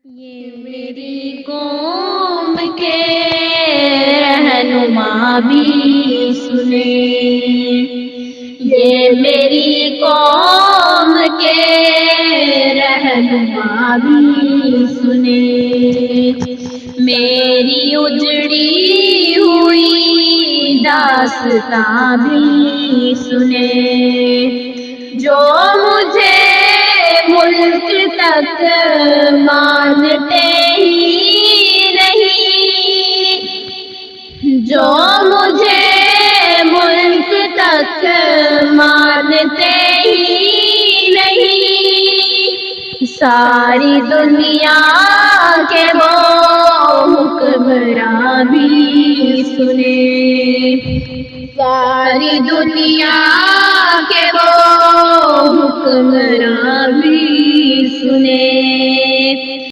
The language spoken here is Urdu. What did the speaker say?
یہ میری قوم کے رہنما بھی سنے، یہ میری قوم کے رہنما بھی سنے، میری اجڑی ہوئی داستاں بھی سنے، جو مجھے ملک تک مانتے ہی نہیں، جو مجھے ملک تک مانتے ہی نہیں، ساری دنیا کے وہ حکمراں بھی سنے، ساری دنیا کے وہ حکمراں بھی سنے۔